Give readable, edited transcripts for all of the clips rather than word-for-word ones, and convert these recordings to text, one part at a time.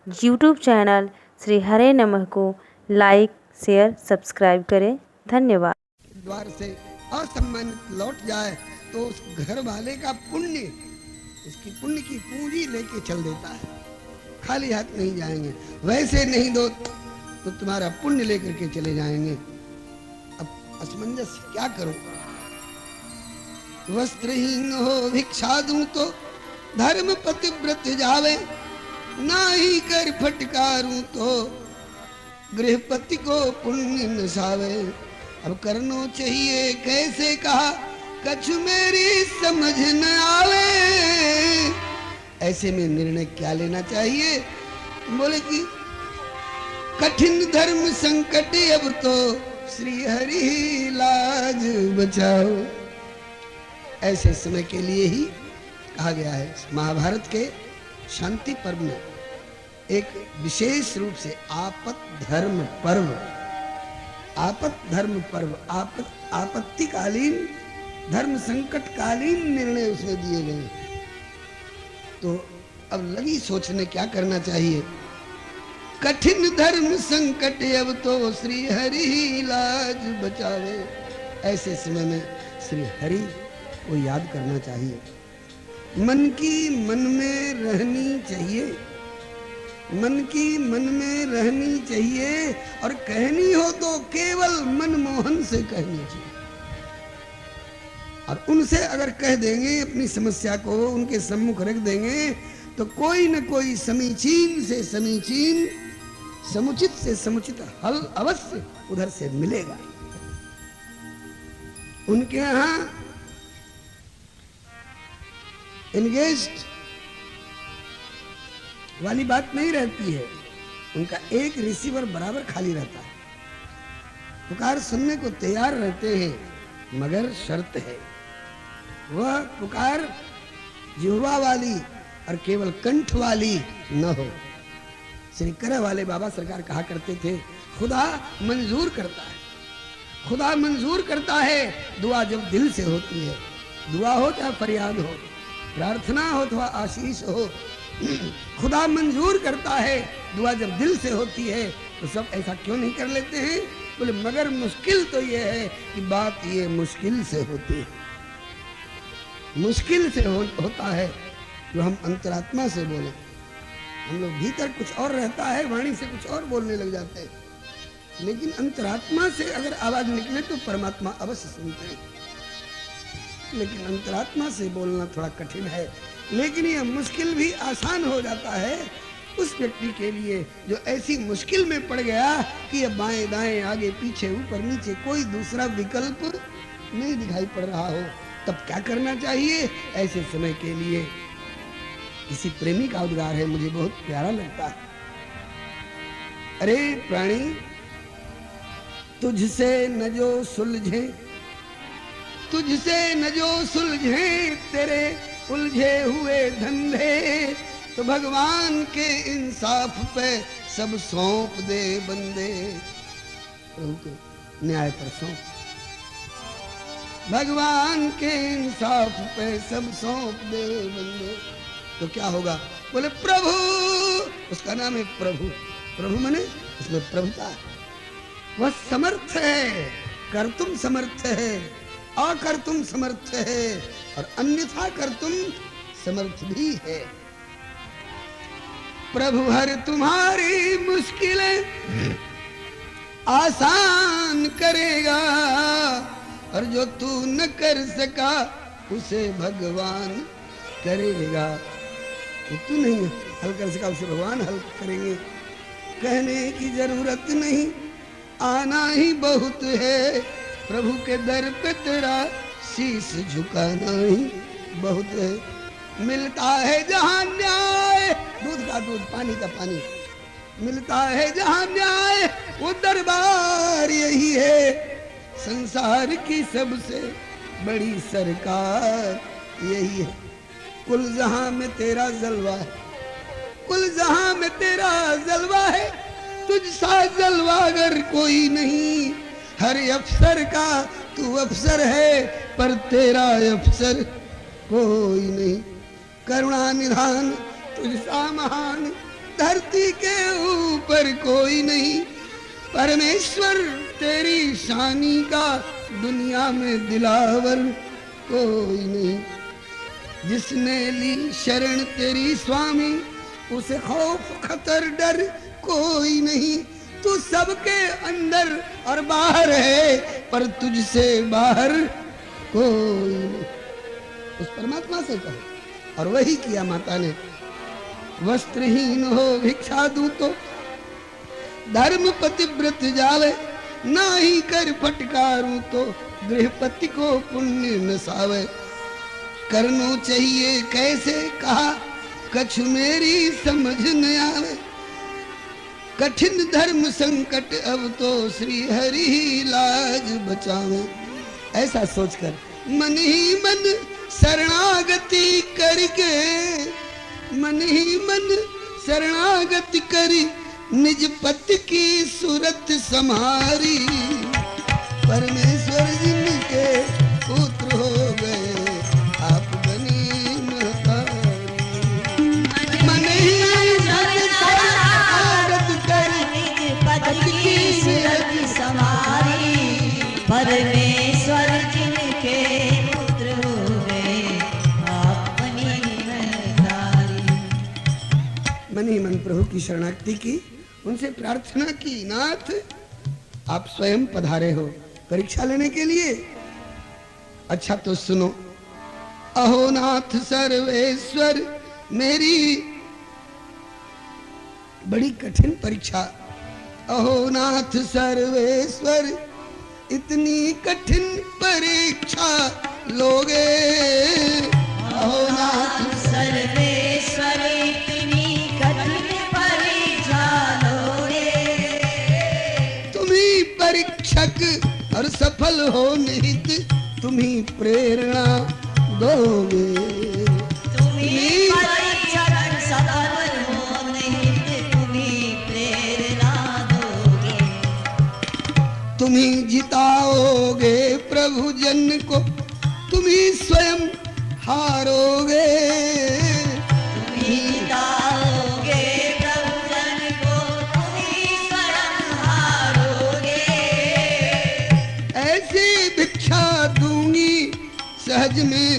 YouTube channel Shri हरे नमः को like, share, subscribe करें। धन्यवाद। द्वार से असम्मानित लौट जाए तो उस घर वाले का पुण्य, उसकी पुण्य की पूंजी लेके चल देता है, खाली हाथ नहीं जाएंगे। वैसे नहीं दो तो तुम्हारा पुण्य लेकर के चले जाएंगे। अब असमंजस क्या करूं? वस्त्रहीन हो भिक्षा दूं तो धर्म पतिव्रत जावे, ना ही कर फटकारूं तो गृहपति को पुण्य नसावे। अब करनो चाहिए कैसे कहा, कछु मेरी समझ न आवे। ऐसे में निर्णय क्या लेना चाहिए? बोले कि कठिन धर्म संकट अब तो श्री हरि लाज बचाओ। ऐसे समय के लिए ही कहा गया है महाभारत के शांति पर्व में एक विशेष रूप से आपत धर्म पर्व, आपत धर्म पर्व, आपत्तिकालीन धर्म संकट कालीन निर्णय उसमें दिए गए। तो अब लगी सोचने क्या करना चाहिए। कठिन धर्म संकट अब तो श्री हरि लाज बचावे। ऐसे समय में श्री हरि को याद करना चाहिए। मन की मन में रहनी चाहिए, मन की मन में रहनी चाहिए, और कहनी हो तो केवल मनमोहन से कहनी चाहिए। और उनसे अगर कह देंगे, अपनी समस्या को उनके सम्मुख रख देंगे, तो कोई न कोई समीचीन से समीचीन, समुचित से समुचित हल अवश्य उधर से मिलेगा। उनके यहां एंगेज्ड वाली बात नहीं रहती है, उनका एक रिसीवर बराबर खाली रहता है। पुकार सुनने को तैयार रहते हैं, मगर शर्त है वह पुकार जिह्वा वाली और केवल कंठ वाली न हो। श्री करह वाले बाबा सरकार कहा करते थे, खुदा मंजूर करता है, खुदा मंजूर करता है दुआ जब दिल से होती है। दुआ हो चाहे फरियाद हो, प्रार्थना हो अथवा आशीष हो, खुदा मंजूर करता है दुआ जब दिल से होती है। तो सब ऐसा क्यों नहीं कर लेते हैं? बोले मगर मुश्किल तो ये है कि बात ये मुश्किल से होती है, मुश्किल से होता है जो हम अंतरात्मा से बोले। हम लोग भीतर कुछ और रहता है, वाणी से कुछ और बोलने लग जाते हैं, लेकिन अंतरात्मा से अगर आवाज निकले तो परमात्मा अवश्य सुनते हैं। लेकिन अंतरात्मा से बोलना थोड़ा कठिन है, लेकिन यह मुश्किल भी आसान हो जाता है उस व्यक्ति के लिए जो ऐसी मुश्किल में पड़ गया कि यह बाएं दाएं आगे पीछे ऊपर नीचे कोई दूसरा विकल्प नहीं दिखाई पड़ रहा हो। तब क्या करना चाहिए? ऐसे समय के लिए किसी प्रेमी का उद्गार है, मुझे बहुत प्यारा लगता है। अरे प्राणी, तुझसे न जो सुलझे, तुझसे न जो सुलझे तेरे उलझे हुए धंधे, तो भगवान के इंसाफ पे सब सौंप दे बंदे। प्रभु के न्याय पर सौंप, भगवान के इंसाफ पे सब सौंप दे बंदे। तो क्या होगा? बोले प्रभु, उसका नाम है प्रभु। प्रभु माने उसमें प्रभुता है, वह समर्थ है, कर तुम समर्थ है, अकर तुम समर्थ है, और अन्यथा कर तुम समर्थ भी है। प्रभु हर तुम्हारी मुश्किलें आसान करेगा, और जो तू न कर सका उसे भगवान करेगा। तो तू नहीं हल कर सका उसे भगवान हल करेंगे। कहने की जरूरत नहीं, आना ही बहुत है, प्रभु के दर पे तेरा शीश झुकाना ही बहुत है। मिलता है जहां न्याय, दूध का दूध पानी का पानी, मिलता है जहां न्याय वो दरबार यही है। संसार की सबसे बड़ी सरकार यही है। कुल जहां में तेरा जलवा है, कुल जहां में तेरा जलवा है, तुझ सा जलवा अगर कोई नहीं। हर अफसर का तू अफसर है, पर तेरा अफसर कोई नहीं। करुणा निधान तुझ सा महान, धरती के ऊपर कोई नहीं, परमेश्वर तेरी शानी का दुनिया में दिलावर कोई नहीं। जिसने ली शरण तेरी स्वामी, उसे खौफ खतर डर कोई नहीं। तू सबके अंदर और बाहर है, पर तुझसे बाहर कोई नहीं। उस परमात्मा से कहो, और वही किया माता ने। वस्त्रहीन हो भिक्षा दूं तो धर्म पतिव्रत जावे, ना ही कर फटकारूं तो गृहपति को पुण्य न सावे। करनो चाहिए कैसे कहा, कछु मेरी समझ न आवे। कठिन धर्म संकट अब तो श्री हरि ही लाज बचावे। ऐसा सोचकर मन ही मन शरणागति करके, मन ही मन शरणागति करी, निज पति की सूरत समारी। परमेश्वर जिनके पुत्र हो गए, आप बनी महतारी। मन ही मन शरणागति करी, निज पति की सूरत समारी। परमेश्वर जिनके पुत्र हो गए, आप बनी महतारी। मन ही मन प्रभु की शरणागति की, उनसे प्रार्थना की, नाथ आप स्वयं पधारे हो परीक्षा लेने के लिए। अच्छा तो सुनो। अहो नाथ सर्वेश्वर, मेरी बड़ी कठिन परीक्षा। अहो नाथ सर्वेश्वर, इतनी कठिन परीक्षा लोगे। अहो नाथ सर्वेश्वर, इतनी कठिन परीक्षा लोगे। तुम्ही परीक्षक और सफल हो निहित, तुम्ही प्रेरणा दोगे। तुम्ही परीक्षक सफल हो निहित, तुम्ही प्रेरणा दोगे। तुम्ही जिताओगे प्रभु जन को, तुम्ही स्वयं हारोगे। तुम्ही जिताओगे प्रभु जन को, तुम्ही स्वयं हारोगे। ऐसी भिक्षा दूंगी सहज में,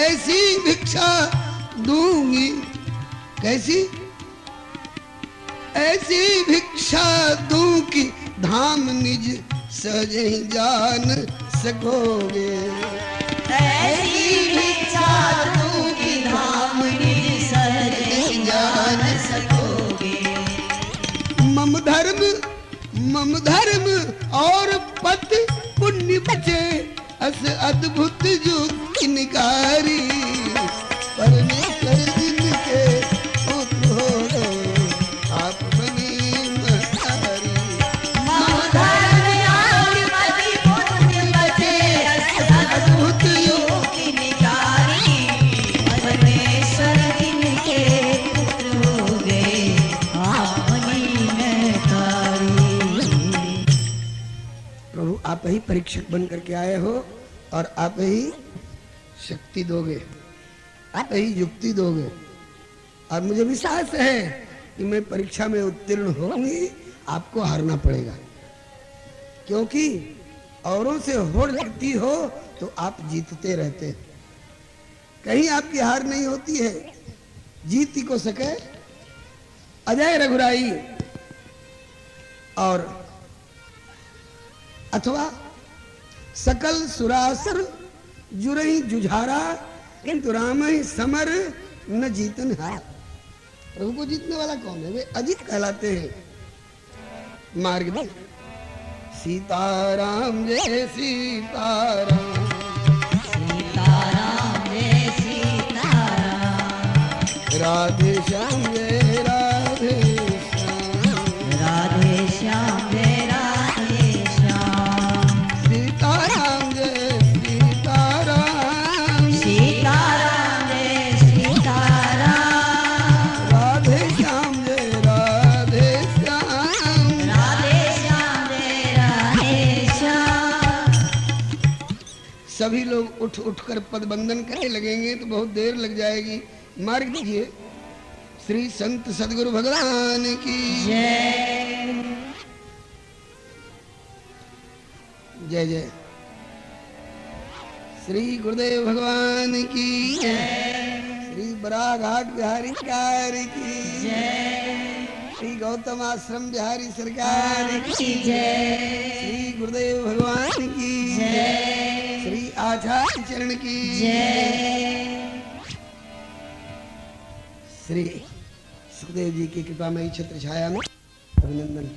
ऐसी भिक्षा दूंगी। कैसी? ऐसी भिक्षा दूं कि धाम निज सहज ही जान सकोगे। ऐसी भिक्षा दूं कि धाम निज सहज ही जान सकोगे। मम धर्म और पति पुण्य बचे, अस अद्भुत जो निकारी। परमेश्वर जिनके पुत्र हो गए, आप बनी महतारी। मम धर्म और पति पुण्य बचे, अस अद्भुत योग निकारी। परमेश्वर जिनके पुत्र हो गए, आप बनी महतारी। प्रभु आप ही परीक्षक बन करके आए हो, और आप ही शक्ति दोगे, आप ही युक्ति दोगे। और मुझे विश्वास है कि मैं परीक्षा में उत्तीर्ण होंगी, आपको हारना पड़ेगा। क्योंकि औरों से होड़ लगती हो तो आप जीतते रहते हैं, कहीं आपकी हार नहीं होती है। जीत ही को सके अजय रघुराई, और अथवा सकल सुरासर जुरही जुझारा, किंतु राम ही समर न जीतन हार। प्रभु को जीतने वाला कौन है? वे अजित कहलाते हैं। मार्ग में सीताराम जय सीताराम, सीताराम जय सीताराम। राधे श्याम जय राधे श्याम, राधे श्याम जय राधे श्याम। सीताराम जय सीताराम, सीताराम जय सीताराम। राधे श्याम जय राधे श्याम, राधे श्याम जय राधे श्याम। सभी लोग उठ उठ कर पद बंदन करने लगेंगे तो बहुत देर लग जाएगी। मार्ग दीजिए। श्री संत सदगुरु भगवान की जय जय जय। श्री गुरुदेव भगवान की श्री बराघाट बिहारी सरकार की श्री गौतम आश्रम बिहारी सरकार की श्री गुरुदेव भगवान की श्री आचार्य चरण की श्री सुखदेव जी की कृपा में छत्र छाया में अभिनंदन।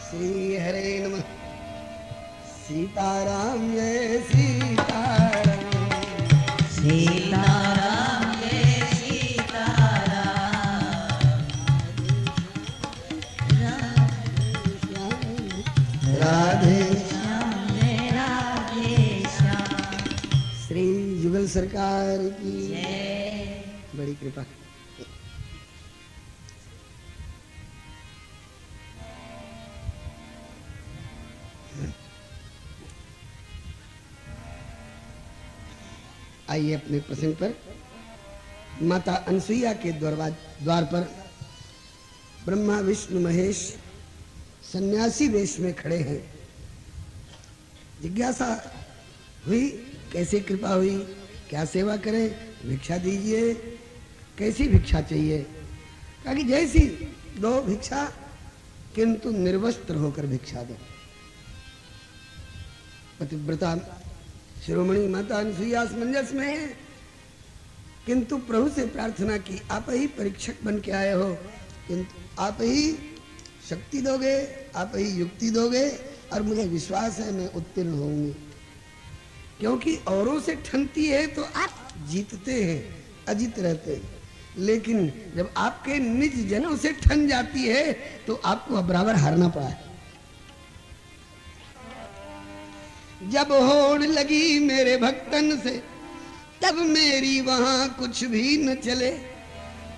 श्री हरे नमः। सीताराम जय सीताराम सीताराम जय सीताराम राधे श्याम जय राधे श्याम। श्री युगल सरकार की बड़ी कृपा। आइए अपने प्रसंग पर। माता अनसुईया के द्वार पर ब्रह्मा विष्णु महेश सन्यासी वेश में खड़े हैं। जिज्ञासा हुई, कैसे कृपा हुई, क्या सेवा करें, भिक्षा दीजिए, कैसी भिक्षा चाहिए। कहा कि जैसी दो भिक्षा, किंतु निर्वस्त्र होकर भिक्षा दो। पतिव्रता शिरोमणि माता अनसुईया असमंजस में है, किंतु प्रभु से प्रार्थना की, आप ही परीक्षक बन के आए हो, किंतु आप ही शक्ति दोगे, आप ही युक्ति दोगे, और मुझे विश्वास है मैं उत्तीर्ण होंगी। क्योंकि औरों से ठनती है तो आप जीतते हैं, अजीत रहते हैं, लेकिन जब आपके निज जनों से ठन जाती है तो आपको बराबर हारना पड़ा है। जब होड़ लगी मेरे भक्तन से, तब मेरी वहां कुछ भी न चले।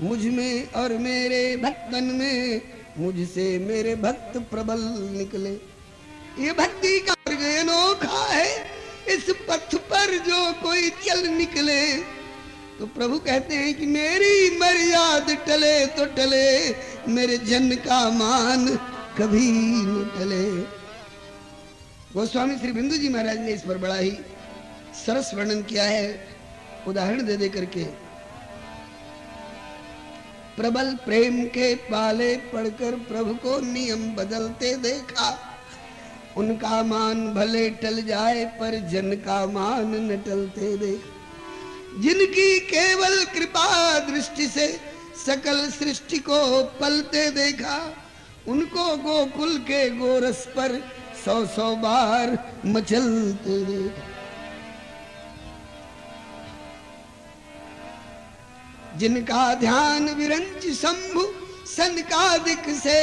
मुझ में और मेरे भक्तन में, मुझसे मेरे भक्त प्रबल निकले। ये भक्ति का मार्ग अनोखा है, इस पथ पर जो कोई चल निकले। तो प्रभु कहते हैं कि मेरी मर्यादा टले तो टले, मेरे जन का मान कभी न टले। गोस्वामी श्री बिंदु जी महाराज ने इस पर बड़ा ही सरस वर्णन किया है, उदाहरण दे करके। प्रबल प्रेम के पाले पढ़कर प्रभु को नियम बदलते देखा। उनका मान भले टल जाए पर जन का मान न टलते देखा। जिनकी केवल कृपा दृष्टि से सकल सृष्टि को पलते देखा, उनको गोकुल के गोरस पर 100 बार मचलते देखा। जिनका ध्यान विरंच शंभु सनकादिक से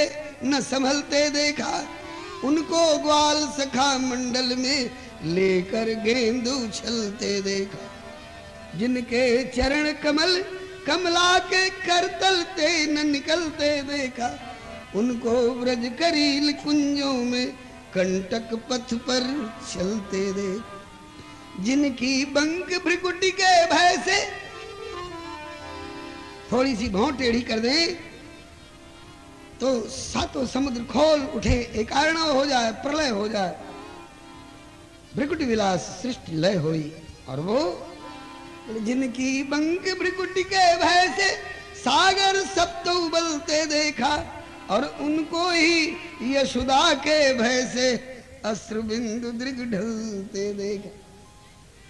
न संभलते देखा, उनको ग्वाल सखा मंडल में लेकर गेंद उछलते देखा। जिनके चरण कमल कमला के करतलते न निकलते देखा, उनको व्रज करील कुंजों में कंटक पथ पर चलते देख। जिनकी बंक भ्रिकुटी के भय से थोड़ी सी भौं टेढ़ी कर दें तो सातों समुद्र खोल उठे, एकारणव हो जाए, प्रलय हो जाए। भ्रिकुटी विलास सृष्टि लय हुई। और वो जिनकी बंक भ्रिकुटी के भय से सागर सप्त उबलते देखा, और उनको ही यशोदा के भय से अश्रु बिंदु दृग ढलते देखा।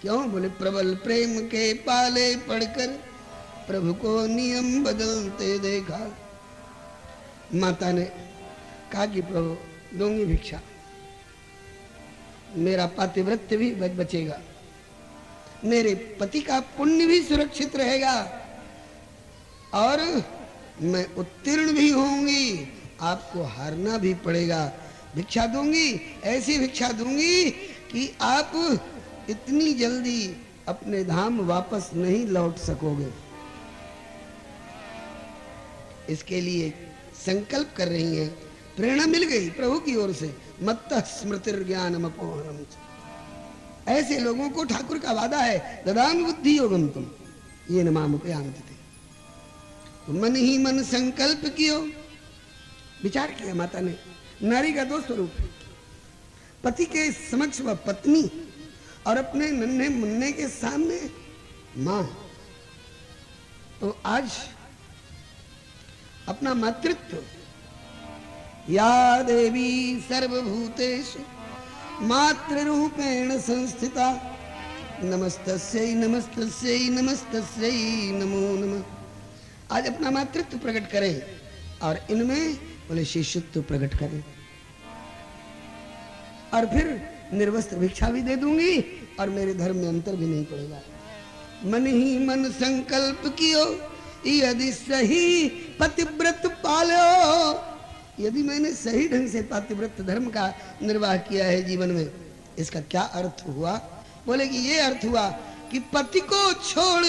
क्यों? बोले प्रबल प्रेम के पाले पढ़कर प्रभु को नियम बदलते देखा। माता ने कहा कि प्रभु दूंगी भिक्षा, मेरा पातिव्रत्य भी बचेगा, मेरे पति का पुण्य भी सुरक्षित रहेगा, और मैं उत्तीर्ण भी होंगी, आपको हारना भी पड़ेगा। भिक्षा दूंगी, ऐसी भिक्षा दूंगी कि आप इतनी जल्दी अपने धाम वापस नहीं लौट सकोगे। इसके लिए संकल्प कर रही हैं। प्रेरणा मिल गई प्रभु की ओर से। मत्तः स्मृतिर ज्ञानम अपोहनम। ऐसे लोगों को ठाकुर का वादा है, ददामि बुद्धि योगम तुम ये नमाम उपयांति थे। तो मन ही मन संकल्प कियो, विचार किया माता ने। नारी का दो स्वरूप है, पति के समक्ष वह पत्नी और अपने नन्हे मुन्ने के सामने मां। तो आज अपना मातृत्व, या देवी सर्वभूतेषु मातृरूपेण संस्थिता नमस्तस्यै नमस्तस्यै नमस्तस्यै नमो नमः। आज अपना मातृत्व प्रकट करें और इनमें बोले शिष्यत्व प्रकट करें। और फिर निर्वस्त्र भिक्षा भी दे दूंगी और मेरे धर्म में अंतर भी नहीं पड़ेगा। मन ही मन संकल्प कियो, यदि सही पतिव्रत पालो। यदि मैंने सही ढंग से पतिव्रत धर्म का निर्वाह किया है जीवन में, इसका क्या अर्थ हुआ? बोले कि ये अर्थ हुआ कि पति को छोड़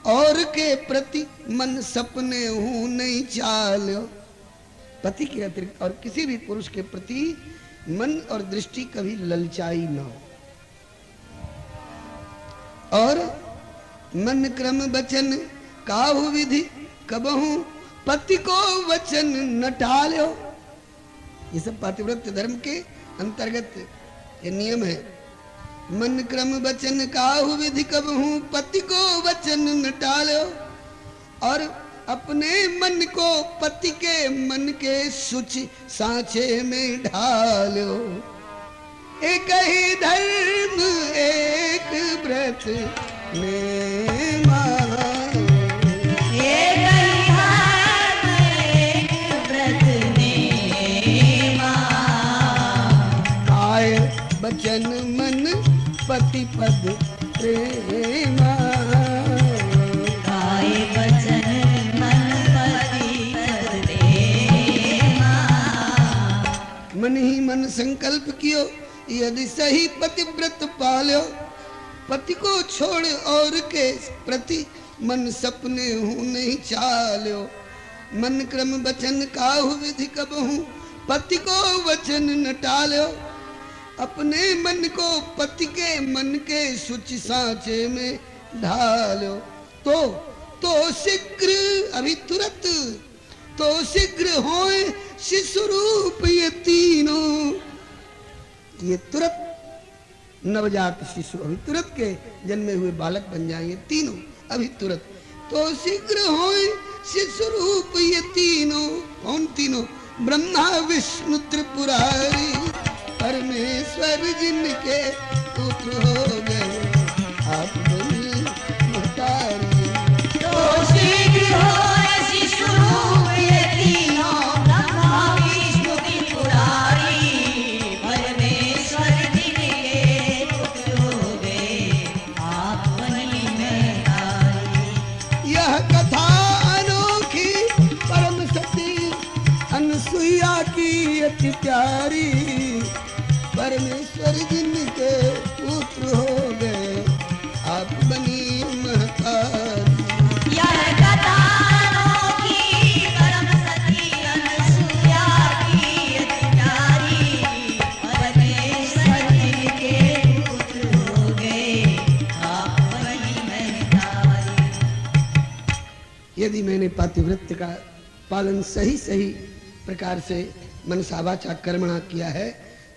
और के प्रति मन सपने हूं नहीं चालो। पति के अतिरिक्त और किसी भी पुरुष के प्रति मन और दृष्टि कभी ललचाई न हो। और मन क्रम वचन काहु विधि कबहू पति को वचन न टालो। ये सब पातिव्रत्य धर्म के अंतर्गत ये नियम है। मन क्रम वचन काहु विधि कबहू पति को वचन न टालो। और अपने मन को पति के मन के सुचि सांचे में ढालो। एक ही धर्म एक व्रत में वचन मन पति पद प्रेमा। गाय वचन मन पति पद प्रेमा। मन ही मन संकल्प कियो, यदि सही पतिव्रत पालो। पति को छोड़ और के प्रति मन सपने हूं नहीं चालो। मन क्रम वचन काहु विधि कबहू पति को वचन न टालो। अपने मन को पति के मन के सुचि सांचे में ढालो। तो शीघ्र अभी तुरंत तो शीघ्र होए शिशु रूप ये तीनों। ये तुरंत नवजात शिशु अभी तुरंत के जन्मे हुए बालक बन जाएंगे तीनों अभी तुरंत। तो शीघ्र होए शिशु रूप ये तीनों। कौन तीनों? ब्रह्मा विष्णु त्रिपुरारी परमेश्वर जिनके पुत्र हो गए आप बनी महतारी। तो शीघ्र होए शिशु रूप ये तीनों। ब्रह्मा विष्णु त्रिपुरारी परमेश्वर जिनके पुत्र हो गए आप बनी महतारी। यह कथा अनोखी परम सती अनसुईया की अति प्यारी। परमेश्वर जिनके पुत्र हो गए आप बनी महतारी। यह कथा अनोखी परम सती अनसुईया की अति प्यारी। परमेश्वर जिनके पुत्र हो गए आप बनी महतारी। यदि मैंने पातिव्रत्य का पालन सही सही प्रकार से मनसा वाचा कर्मणा किया है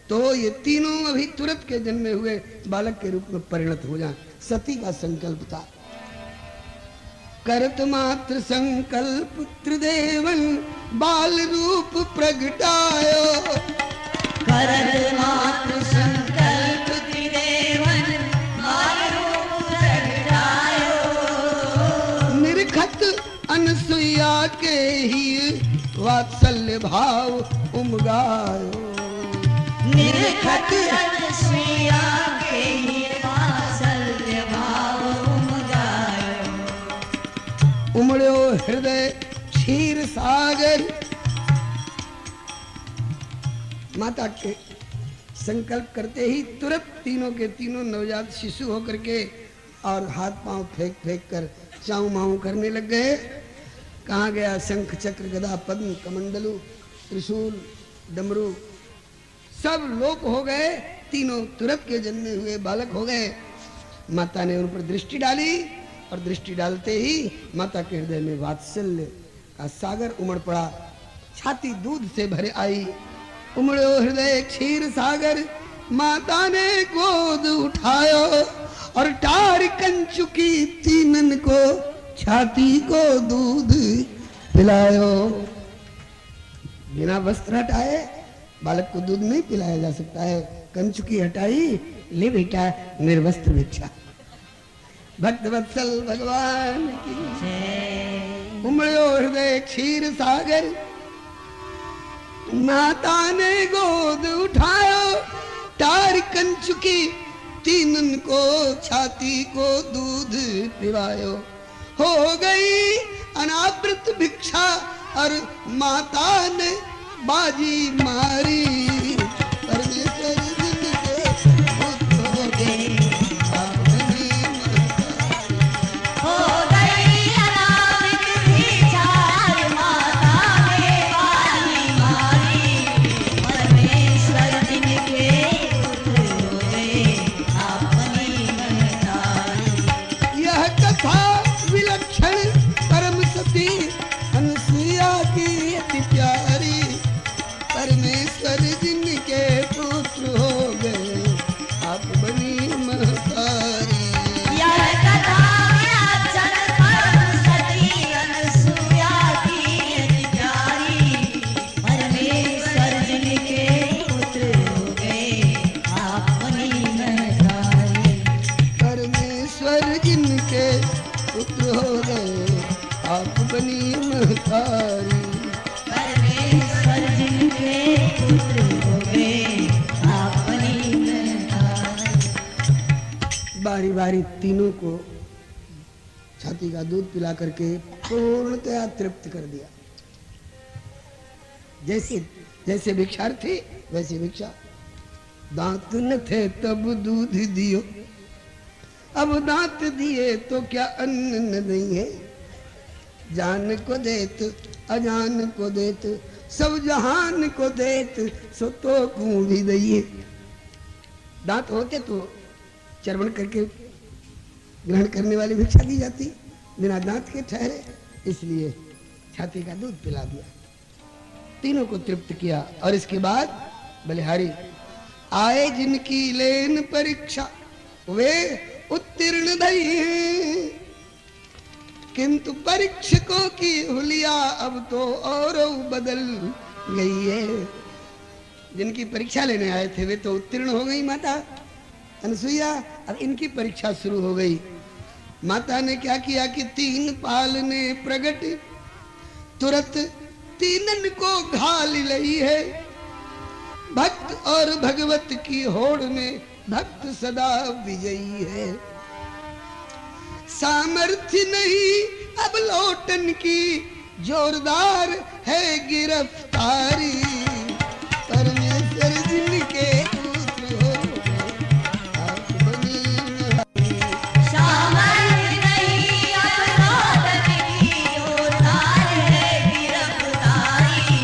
तो ये तीनों अभी तुरंत के जन्मे हुए बालक के रूप में परिणत हो जाएं। सती का संकल्प था। करत मात्र संकल्प त्रिदेवन बाल रूप प्रगटायो। करत मात्र संकल्प त्रिदेवन बाल रूप प्रगटायो। निरखत अनसुईया के ही वात्सल्य भाव उमगायो। निरखत अनसुईया के ही वात्सल्य भाव उमगायो। उमड़ो हृदय क्षीर सागर। माता के संकल्प करते ही तुरंत तीनों के तीनों नवजात शिशु होकर के और हाथ पांव फेंक फेंक कर चाऊ माऊ करने लग गए। कहाँ गया शंख चक्र गदा पद्म कमंडलू त्रिशूल डमरू सब लोप हो गए। तीनों तुरंत के जन्मे हुए बालक हो गए। माता ने उन पर दृष्टि डाली और दृष्टि डालते ही माता के हृदय में वात्सल्य का सागर उमड़ पड़ा। छाती दूध से भरे आई, उमड़ो हृदय क्षीर सागर। माता ने गोद उठायो और टार कंचुकी तीनन को छाती को दूध पिलायो। बिना वस्त्र हटाए बालक को दूध नहीं पिलाया जा सकता है। कंचुकी हटाई, ले बेटा निर्वस्त्र भिक्षा। भक्त वत्सल भगवान की जय। उमड़ो हृदय क्षीर सागर। माता ने गोद उठायो, टार कंचुकी तीनन को छाती को दूध पिलायो। हो गई अनावृत भिक्षा और माता ने बाजी मारी। परमेश्वर जिनके पुत्र हो गए, हो गई अनावृत भिक्षा और माता ने बाजी मारी। परमेश्वर जिनके पुत्र हो गए, अपनी महतारी। यह कथा विलक्षण परम सती अनुसुईया की अति प्यारी। परमेश्वर जिनके पुत्र हो गए, आप बनी महतारी। यह कथा विलक्षण परम सती अनुसुईया की अति प्यारी। परमेश्वर जिनके पुत्र हो गए, अपनी महतारी। परमेश्वर जिनके पुत्र हो गए, आप बनी महतारी। परमेश्वर जिनके पुत्र हो गए, अपनी महतारी। बारी बारी तीनों को छाती का दूध पिला करके पूर्णतया तृप्त कर दिया। जैसे जैसे भिक्षार्थी वैसे भिक्षा। दांत न थे तब दूध दियो, अब दांत दिए तो क्या अन्न न देंगे। जान को देत अजान को देत, सब जहान को देत, सो तो कूं भी दइए। दांत होते तो चर्वण करके ग्रहण करने वाली भिक्षा दी जाती, बिना दांत के ठहरे, इसलिए छाती का दूध पिला दिया। तीनों को तृप्त किया और इसके बाद बलिहारी आए जिनकी लेन परीक्षा, वे उत्तीर्ण दई हैं। किंतु परीक्षकों की हुलिया अब तो और बदल गई है। जिनकी परीक्षा लेने आए थे वे तो उत्तीर्ण हो गई माता अनुसुईया, अब इनकी परीक्षा शुरू हो गई। माता ने क्या किया कि तीन पाल ने प्रगट तुरंत तीनन को घाल लई है। भक्त और भगवत की होड़ में भक्त सदा विजयी है। सामर्थ्य नहीं अब लौटन की, जोरदार है गिरफ्तारी। परमेश्वर जिनके पुत्र हो गए, आप बनी महतारी। सामर्थ्य नहीं अब लौटन की, जोरदार है गिरफ्तारी।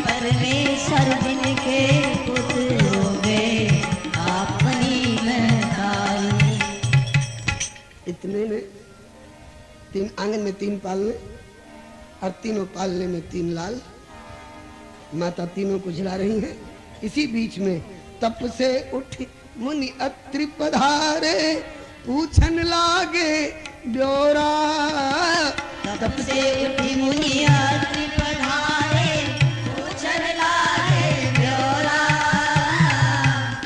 परमेश्वर जिनके पुत्र हो गए, अपनी महतारी। इतने में तीन आंगन में तीन पालने और तीनों पालने में तीन लाल। माता तीनों को झिला रही हैं। इसी बीच में तप से उठी मुनि अत्रि पधारे, पूछन लागे ब्योरा। तप से उठी मुनि अत्रि पधारे, पूछन लागे ब्योरा।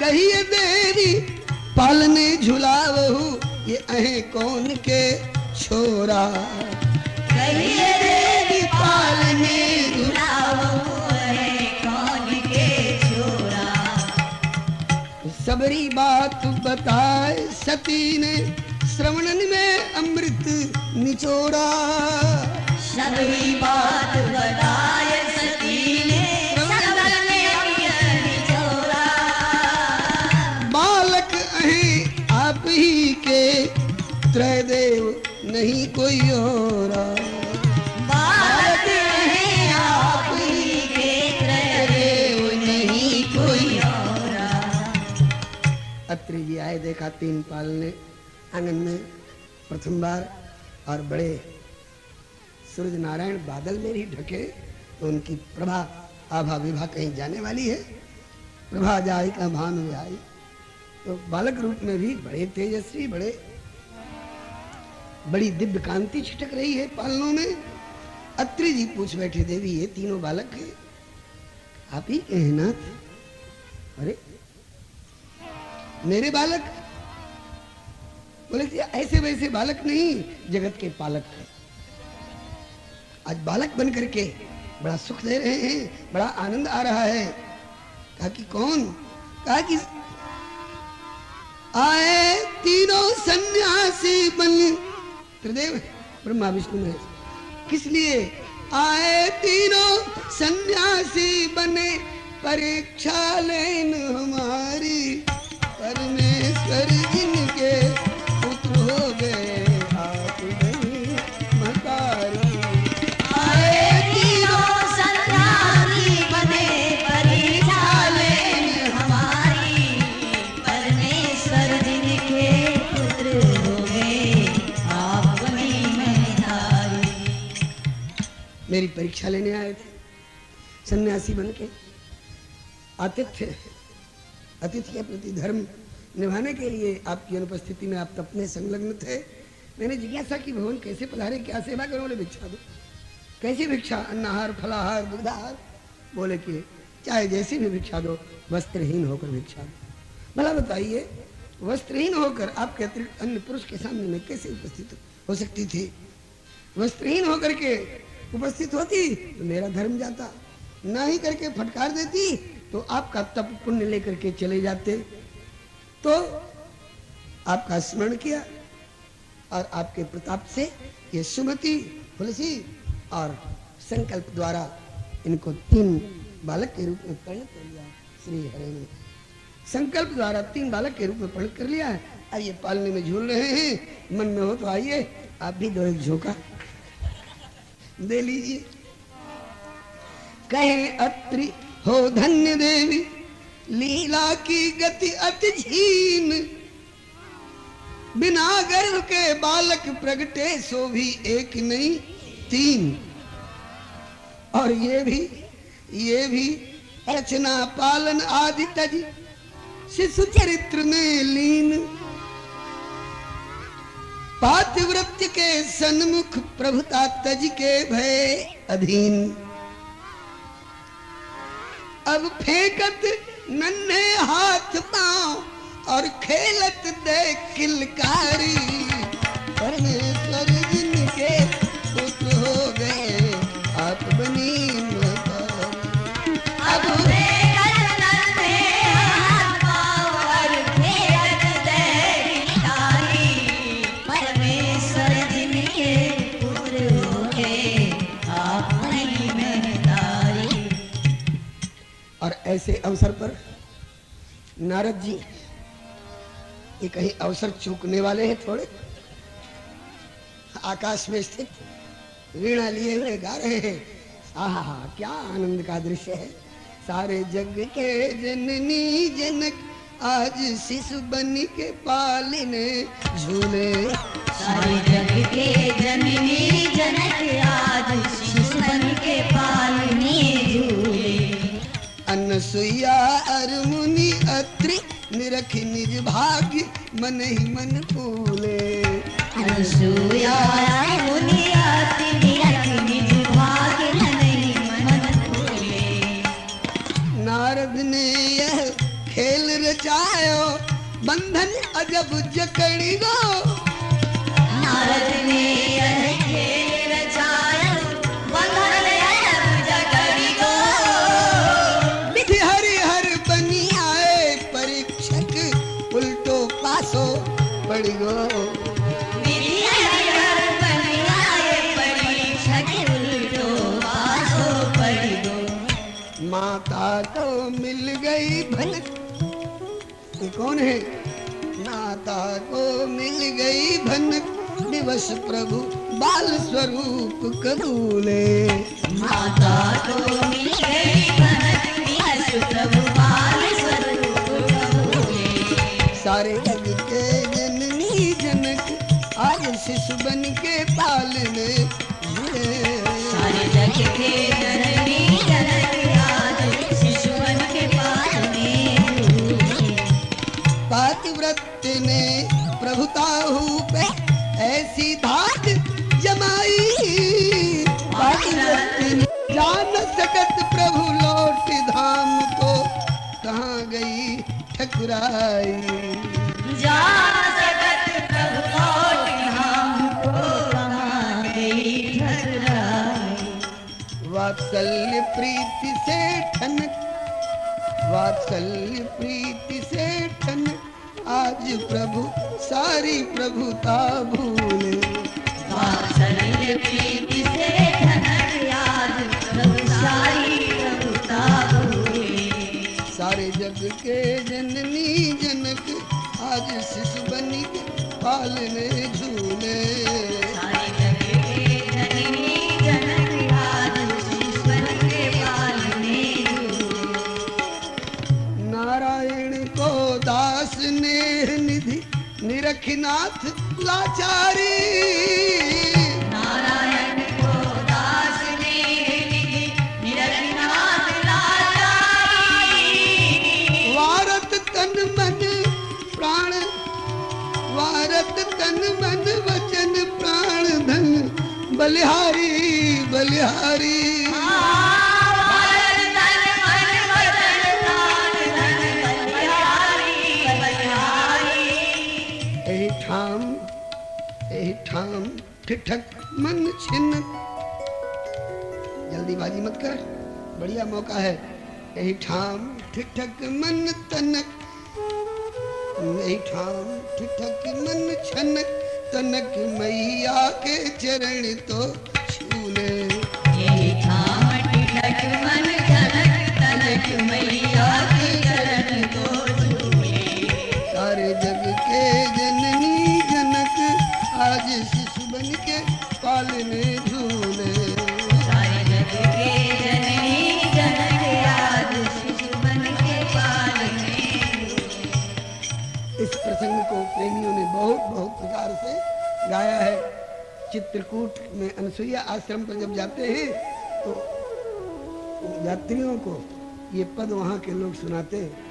कहिए देवी पालने झुलावहु, ये अहे कौन के छोरा। कहिए देवी पालने झुलावहु, अहे कौन के छोरा। सबरी बात बताए सती ने, श्रवणन में अमृत निचोड़ा। सबरी बात बताए सती ने, श्रवणन में अमृत निचोड़ा। बालक अहे आप ही के, त्रयदेव नहीं कोई और। बालक अहे आप ही के, त्रयदेव नहीं कोई और। अत्रि जी आए, देखा तीन पालने आंगन में प्रथम बार और बड़े सूरज नारायण बादल में भी ढके तो उनकी प्रभा आभा विभा कहीं जाने वाली है। प्रभा जाए का भान में आई, तो बालक रूप में भी बड़े तेजस्वी, बड़ी दिव्य कांति छिटक रही है पालनों में। अत्रि जी पूछ बैठे, देवी ये तीनों बालक हैं, आप ही के हैं नाथ? अरे मेरे बालक? बोले ऐसे वैसे बालक नहीं, जगत के पालक हैं। आज बालक बन करके बड़ा सुख दे रहे हैं, बड़ा आनंद आ रहा है। कहा कि कौन? कहा कि आए तीनों सन्यासी बन, त्रिदेव ब्रह्मा विष्णु महेश। किस लिए आए तीनों सन्यासी बने? परीक्षा लेन हमारी, परमेश्वर जिनके पुत्र हो गए आप नहीं महतारी। आए तीनों सन्यासी बने, परीक्षा लेन हमारी, परमेश्वर जिनके पुत्र हो गए आप नहीं महतारी। मेरी परीक्षा लेने आए थे सन्यासी बन के। अतिथि के प्रति धर्म निभाने के लिए आपकी अनुपस्थिति में आप तपने संलग्न थे। मैंने जिज्ञासा की भवन कैसे पधारे, क्या सेवा करो? बोले भिक्षा दो। कैसी भिक्षा? अन्नाहार, फलाहार, दुग्धाहार। बोले कि चाहे जैसी भी भिक्षा दो, वस्त्रहीन होकर भिक्षा दो। भला बताइए, वस्त्रहीन होकर आपके अतिरिक्त अन्य पुरुष के सामने मैं कैसे उपस्थित हो सकती थी? वस्त्रहीन होकर के उपस्थित होती तो मेरा धर्म जाता, ना ही करके फटकार देती तो आपका तप पुण्य लेकर के चले जाते। तो आपका स्मरण किया और आपके प्रताप से ये सुमति, तुलसी और संकल्प द्वारा इनको 3 बालक के रूप में परिणत कर लिया। श्री हरि ने संकल्प द्वारा 3 बालक के रूप में परिणत कर लिया है। आइए पालने में झूल रहे हैं, मन में हो तो आइए आप भी 2 एक झोंका दे लीजिए। कहे अत्रि हो धन्य देवी, लीला की गति अति झीन, बिना गर्भ के बालक प्रगटे सो भी एक नहीं 3। और ये भी रचना पालन आदि तज शिशु चरित्र में लीन, पातिव्रत्य के सन्मुख प्रभुता तज के भय अधीन। अब फेंकत नन्हे हाथ पांव और खेलत दे किलकारी, परमेश्वर जिनके पुत्र हो गए आप बनी महतारी। अब फेंकत नन्हे हाथ पांव और खेलत दे किलकारी, परमेश्वर जिनके पुत्र हो गए आप बनी महतारी। और ऐसे अवसर पर नारद जी ये कहीं अवसर चूकने वाले हैं थोड़े? आकाश में स्थित वीणा लिए हुए गा रहे हैं। आहा, क्या आनंद का दृश्य है। सारे जग के जननी जनक आज शिशु बन के पालने झूले, सारे जग के जननी जनक आज शिशु बन के पालने झूले। अनसुईया अर मुनि अत्रि निरख निज भाग्य मन ही मन फूले। अनसुईया मुनि अत्रि निरख निज भाग्य मन ही मन फूले। नारद ने यह खेल रचायो बंधन अजब जकड़ी गो, नारद ने यह खेल रचायो बंधन अजब जकड़ी गो। विधि हरि हर बनी आए परीक्षक उल्टो पासो पड़ गो। विधि हरि हर बनी आए परीक्षक उल्टो पासो पड़ गो। माता को मिल गई भनक, ये कौन है? माता को मिल गई भनक दिवस प्रभु बाल स्वरूप कबूले। माता को मिल गई भनक दिवस प्रभु बाल स्वरूप कबूले। सारे जग के जननी जनक आज शिशु शिशु बन के पालने झूले। सारे जग के जननी जनक आज शिशु बन के पालने झूले। पातिव्रत ने प्रभुताहू पे ऐसी धाक जमाई। पातिव्रत ने जान सकत प्रभु लौट धाम को कहाँ गई ठकुराई। जान सकत प्रभु लौट धाम को कहाँ गई ठकुराई। वात्सल्य प्रीति से ठनक, वात्सल्य प्रीति से ठनक आज प्रभु सारी प्रभुता भूले। वात्सल्य प्रीति से ठनक आज प्रभु सारी प्रभुता भूले। सारे जग के जननी जनक आज शिशु बनी के पालने झूले। सारे जग के जननी जनक आज शिशु बन के पालने झूले। नारायण को दास नेह निधि निरखनाथ लाचारी। नारायण को दास ने निरखनाथ लाचारी। वारत तन मन प्राण, वारत तन मन वचन प्राण धन बलिहारी बलिहारी। ठाम ठिठक मन छिनक। जल्दीबाजी मत कर, बढ़िया मौका है। यही ठाम ठिठक मन तनक, यही ठाम ठिठक मन छनक तनक मैया के चरण तो छूले। यही ठाम ठिठक मन छनक तनक मैया के चरण तो छूले। सारे जग के जननी जनक आज शिशु बन के पालने झूले। सारे जग के जननी जनक आज शिशु बन के पालने झूले। इस प्रसंग को प्रेमियों ने बहुत बहुत प्रकार से गाया है। चित्रकूट में अनसुईया आश्रम पर जब जाते हैं तो यात्रियों को ये पद वहां के लोग सुनाते हैं।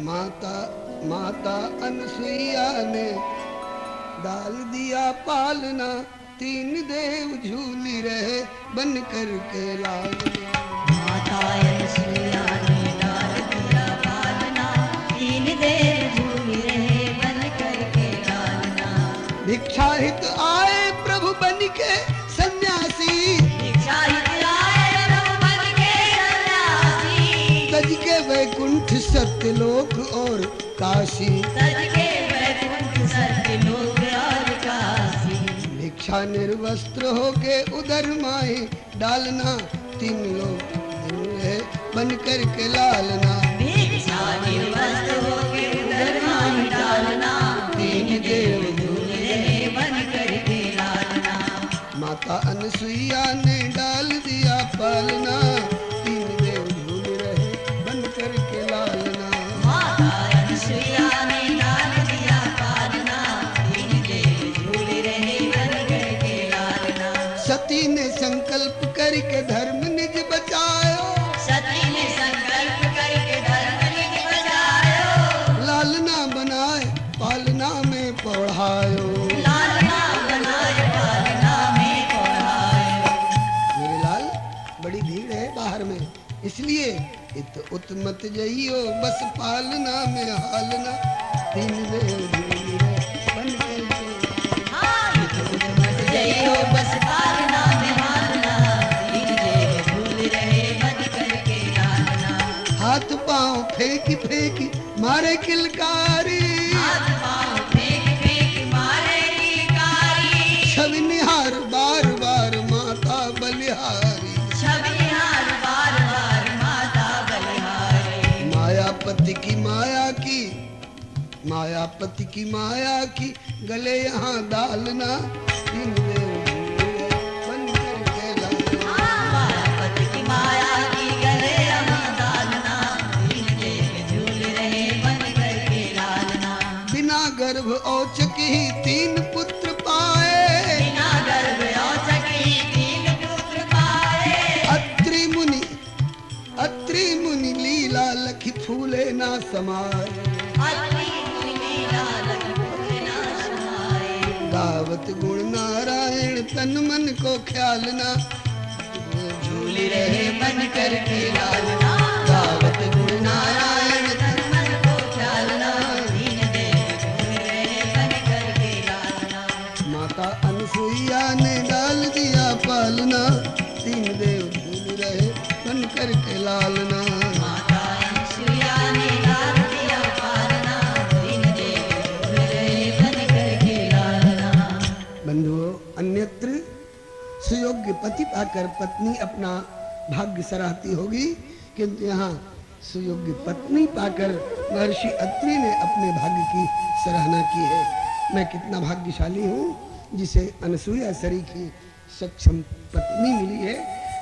माता माता अनसुईया ने डाल दिया पालना, तीन देव झूली रहे बन कर के लालना। माता अनसुईया ने डाल दिया पालना, तीन देव झूली रहे बन कर के लालना। भिक्षा हित आए प्रभु बन के सन्यासी, भिक्षा हित आए प्रभु बन के सन्यासी। तज के वैकुंठ सत्यलोक और काशी, तज के वैकुंठ सत्यलोक और काशी। भिक्षा निर्वस्त्र होके उधर माही डालना, तीन लोग है बन कर के लालना। भिक्षा निर्वस्त्र होके उधर माही डालना, तीन देव झूले रहे बन कर के लालना। माता अनसुईया ने डाल दिया पालना, तीन देव झूल रहे बन कर के लालना। माता अनसुईया ने डाल दिया पालना, तीन देव झूले रहे बन कर के लालना। सती ने संकल्प करके धर्म निज बचायो, सती ने संकल्प करके धर्म निज बचायो। लालना बनाए पालना में पढ़ायो। लालना बनाए पालना में पढ़ायो। मेरे लाल बड़ी भीड़ है बाहर में, इसलिए इत उत मत जइयो बस पालना में हालना, तीन देव झूल रहे बन कर के। हाँ, इत मत जइयो बस पालना में हालना, तीन देव झूल रहे बन कर के लालना। हाथ पांव फेंकी फेंकी मारे किलकारी, हाथ पाँव फेंक फेंक मारे किलकारी। छवि निहार बार बार माता बलिहारी। छविहार बार बार माता बलिहारी। मायापति की माया की, मायापति की माया की गले यहाँ डालना, तीन देव झूले बन कर के लालना। मायापति की माया की गले यहाँ डालना, तीन समाए। अत्रि मुनि लीला लखि पुर न समाए। गावत गुण नारायण तन मन को ख्याल ना, झूली रहे बन करके लालना। गावत गुण नारायण तन मन को ख्यालना, दीन देव झूली रहे बन करके लालना। माता अनसुईया ने डाल दिया पालना, दीन देव झूल रहे बन करके लालना। माता अनसुईया ने डाल दिया पालना, दीन देव झूल रहे बन करके लालना। बंधुओं, अन्यत्र सुयोग्य पति पाकर पत्नी अपना भाग्य सराहती होगी, किंतु यहाँ सुयोग्य पत्नी पाकर महर्षि अत्रि ने अपने भाग्य की सराहना की है। मैं कितना भाग्यशाली हूँ जिसे अनसुईया सरी की सक्षम पत्नी मिली है,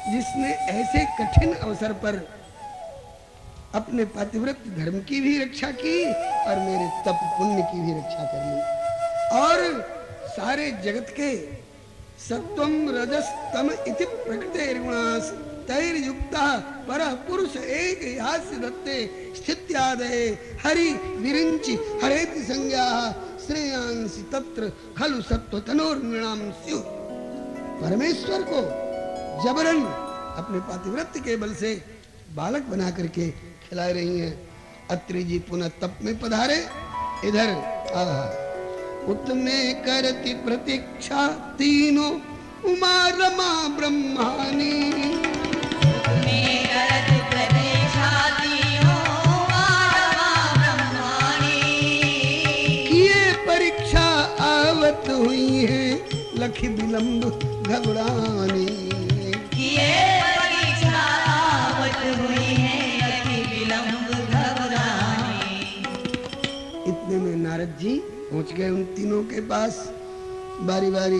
जिसने ऐसे कठिन अवसर पर अपने पतिव्रत धर्म की भी रक्षा की और मेरे तप पुण्य की भी रक्षा कर ली। और सारे जगत के सत्वम रजस तम इति प्रकृतिर्गुणास् तैर्युक्ता परः पुरुष एक यास्य दत्ते स्थित्यादये हरि विरिंचि हरेति संज्ञाः श्रेयांसि तत्र खलु सत्व तनोर्नृणाम स्युः। परमेश्वर को जबरन अपने पातिव्रत्य के बल से बालक बना करके खिला रही हैं। अत्रि जी पुनः तप में पधारे। इधर उत्तमे करति प्रतीक्षा तीनों उमा रमा ब्रह्मानी। उत्तमे करति प्रतीक्षा तीनों उमा रमा ब्रह्मानी। किए परीक्षा आवत हुई है लखि विलंब घबरानी। किए परीक्षा आवत हुई है लखि विलंब घबरानी। इतने में नारद जी पहुंच गए उन तीनों के पास। बारी बारी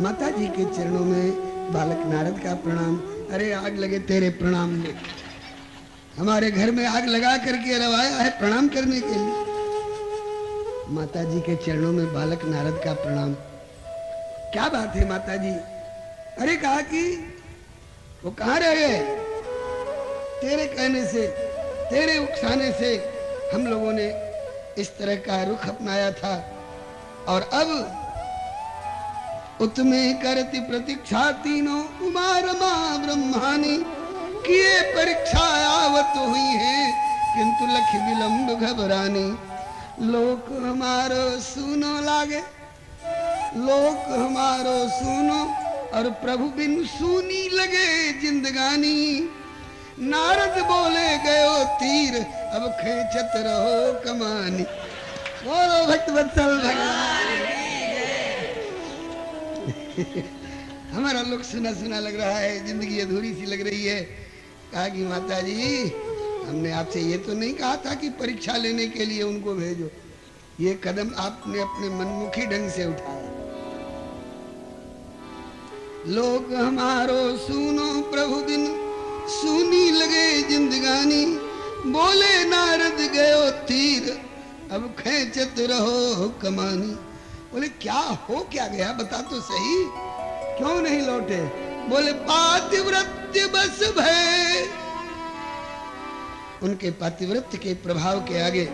माता जी के चरणों में बालक नारद का प्रणाम। अरे आग लगे तेरे प्रणाम में, हमारे घर में आग लगा करके रवाया है प्रणाम करने के लिए। माता जी के चरणों में बालक नारद का प्रणाम। क्या बात है माता जी? अरे कहा कि वो कहाँ रह गए? तेरे कहने से, तेरे उकसाने से हम लोगों ने इस तरह का रुख अपनाया था, और अब उत्तमे करति प्रतीक्षा तीनों उमा रमा ब्रह्मानी। किए परीक्षा आवत हुई है किंतु लखि विलंब घबरानी। लोक हमारो सुनो लागे, लोक हमारो सुनो और प्रभु बिन सुनी लगे जिंदगानी। नारद बोले गयो तीर अब खेचत रहो कमानी। बोलो भक्त वत्सल भगवान। हमारा लोग सुना सुना लग रहा है, जिंदगी अधूरी सी लग रही है। कहा कि माता जी, हमने आपसे ये तो नहीं कहा था कि परीक्षा लेने के लिए उनको भेजो। ये कदम आपने अपने मनमुखी ढंग से उठाया। लोग हमारो सुनो प्रभु बिन सुनी लगे जिंदगानी। बोले नारद गयो तीर अब खेचत रहो कमानी। बोले क्या हो क्या गया, बता तो सही, क्यों नहीं लौटे? बोले पातिव्रत्य बस भय। उनके पातिव्रत्य के प्रभाव के आगे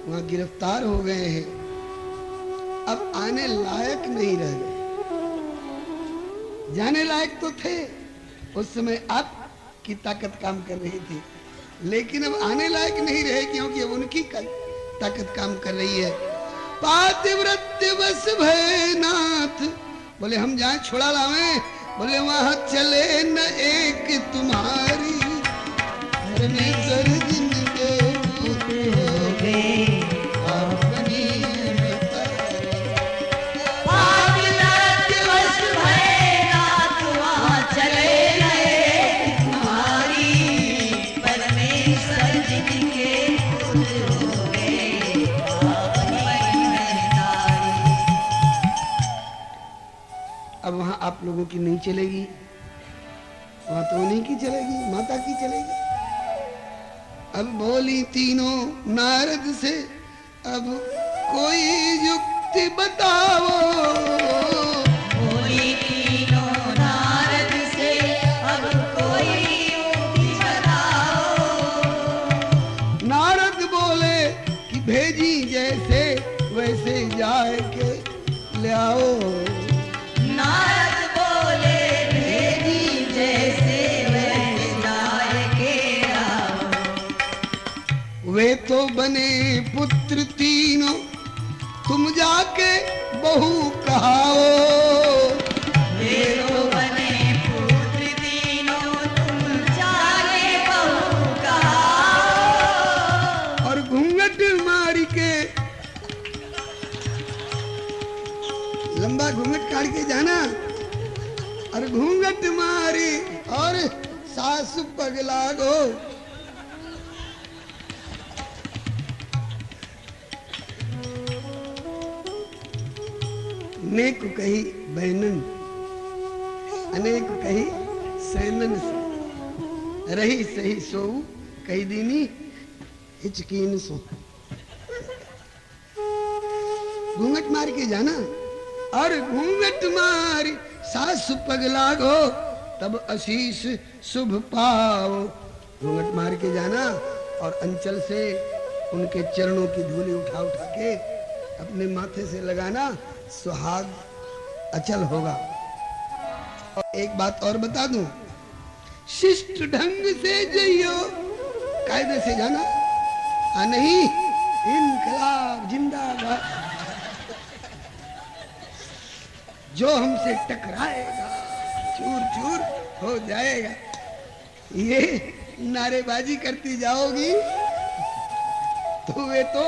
वहां गिरफ्तार हो गए हैं, अब आने लायक नहीं रह गए। जाने लायक तो थे, उस समय आपकी ताकत काम कर रही थी, लेकिन अब आने लायक नहीं रहे क्योंकि अब उनकी ताकत काम कर रही है। पातिव्रत्य बस भयनाथ। बोले हम जहाँ छुड़ा लावे, बोले वहां चले न एक तुम्हारी। परमेश्वर जिनके पुत्र हो गए अपनी अब वहां आप लोगों की नहीं चलेगी, वहां तो उन्हीं की चलेगी, माता की चलेगी। अब बोली तीनों नारद से, अब कोई युक्ति बताओ। बोली तीनों नारद से, अब कोई युक्ति बताओ। जाए के ले आओ। नारद बोले भेजी जैसे वैसे जाए के आओ। वे तो बने पुत्र तीनों तुम जाके बहू कहाओ। वे तो बने पुत्र तीनों तुम जाके बहू कहाओ। और घूंघट मारी के लंबा घूंघट काट के जाना और घूंघट मारी और सासु पगला गो। नेक कही बैनन अनेक कही सैनन से रही सही सोऊ कही दीनी हिचकीन सो। घूंघट मार के जाना और घूंघट मारी सासु पगला गो तब आशीष शुभ पाओ। घूंघट मार के जाना और अंचल से उनके चरणों की धूली उठा उठा के अपने माथे से लगाना, सुहाग अचल होगा। और एक बात और बता दूं, शिष्ट ढंग से जइयो, कायदे से जाना, नहीं इनकलाब जिंदाबाद। जो हमसे टकराएगा चूर चूर हो जाएगा। ये नारेबाजी करती जाओगी तो वे तो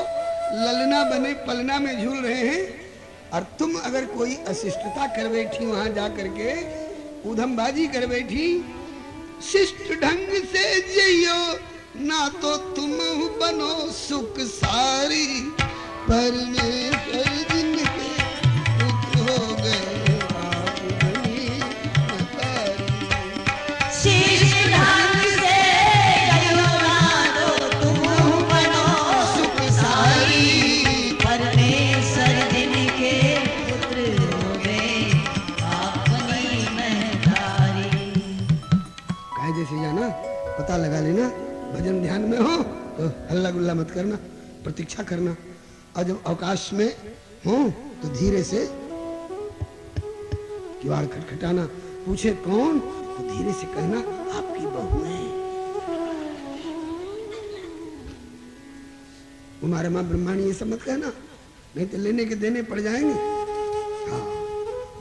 ललना बने पलना में झूल रहे हैं, और तुम अगर कोई अशिष्टता कर बैठी वहां जा करके उधमबाजी कर बैठी, शिष्ट ढंग से जियो ना तो तुम बनो सुख सारी। परमेश्वर जिनके पुत्र हो गए आप बनी मतारी। शिष्ट ढंग से जियो ना तो तुम बनो सुख सारी। परमेश्वर जिनके पुत्र हो गए अपनी महतारी। कायदे से जाना, पता लगा लेना, भजन ध्यान में हो तो हल्ला गुल्ला मत करना, प्रतीक्षा करना, और जब अवकाश में हो तो धीरे से किवाड़ खटखटाना, पूछे कौन तो धीरे से कहना आपकी बहू है। हमारे माँ ब्रह्माणी ये सब मत कहना, नहीं तो लेने के देने पड़ जाएंगे। हाँ,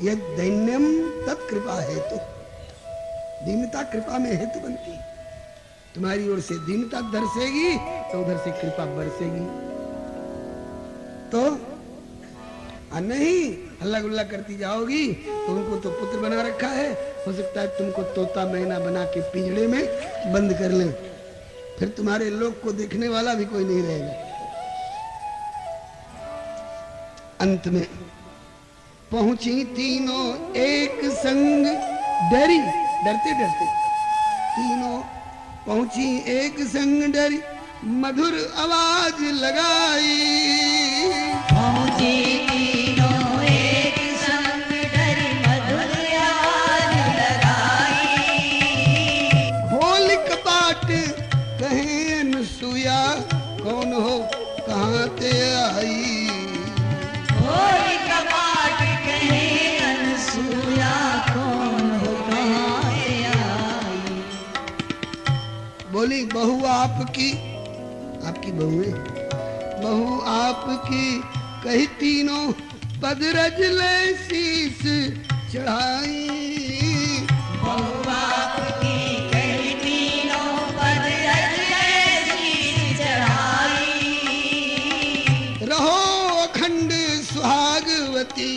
यह दैन्यम तत्कृपा हेतु, दीनता कृपा में हेतु बनती है। तुम्हारी ओर से दीनता दर्शेगी तो उधर से कृपा बरसेगी। तो नहीं हल्ला गुल्ला करती जाओगी तो उनको तो पुत्र बना रखा है, हो सकता है तुमको तोता मैना बना के पिंजड़े में बंद कर लें, फिर तुम्हारे लोग को देखने वाला भी कोई नहीं रहेगा। अंत में पहुंची तीनों एक संग डरी, डरते डरते तीनों पहुंची एक संग डरी, मधुर आवाज लगाई। पहुंची तीनों एक संग डरी, मधुर आवाज लगाई। खोल कपाट कहे अनसुया कौन हो कहाँ ते आई। खोल कपाट कहे अनसुया कौन हो कहाँ से आई। बोली बहू आपकी, आपकी बहू है, बहू आपकी कही तीनों पद रज ले शीस चढ़ाई। बहू आपकी कही तीनों पद रज ले शीस चढ़ाई। रहो अखंड सुहागवती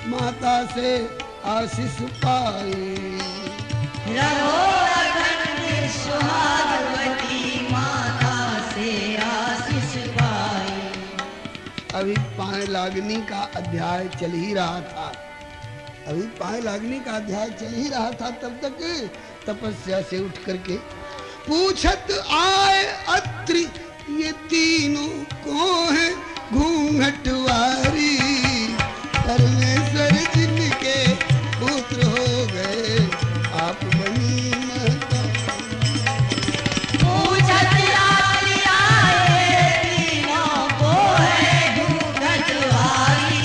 माता से आशीष पाए। रहो अखंड सुहागवती माता से आशीष पाए। अभी पाए लागनी का अध्याय चल ही रहा था, अभी पाए लागनी का अध्याय चल ही रहा था, तब तक तपस्या से उठ करके पूछत आए अत्रि ये तीनों को है घूंघटवारी। परमेश्वर जिनके पुत्र हो गए आप बनी पूछत आए तीनों को है घूंघटवारी।